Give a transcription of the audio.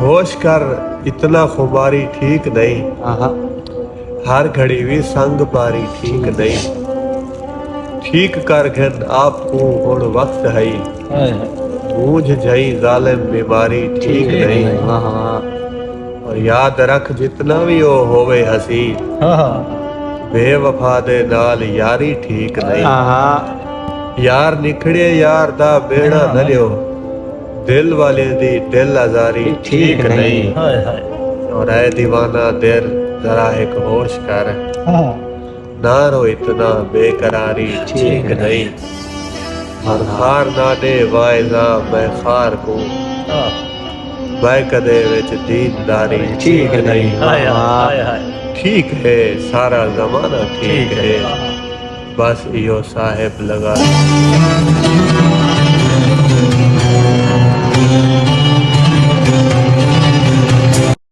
होश कर इतना खुमारी ठीक नहीं, हर घड़ी भी संग पारी ठीक नहीं। ठीक कर घन आपको हुण वक्त है, बूझ जाई जालिम बीमारी ठीक नहीं। और याद रख जितना भी वो होवे हसी, बेवफा दे नाल यारी ठीक नहीं। यार निखड़े यार दा बेड़ा न लियो, दिल वाले दी दिल आजारी ठीक नहीं। और ऐ दीवाना दिल जरा एक होश कर, ना रो इतना बेकरारी ठीक नहीं। और खार ना दे वायजा मैं खार को, मैं कदे विच दीनदारी ठीक नहीं। ठीक है सारा जमाना ठीक है, बस इहो साहिब लगा।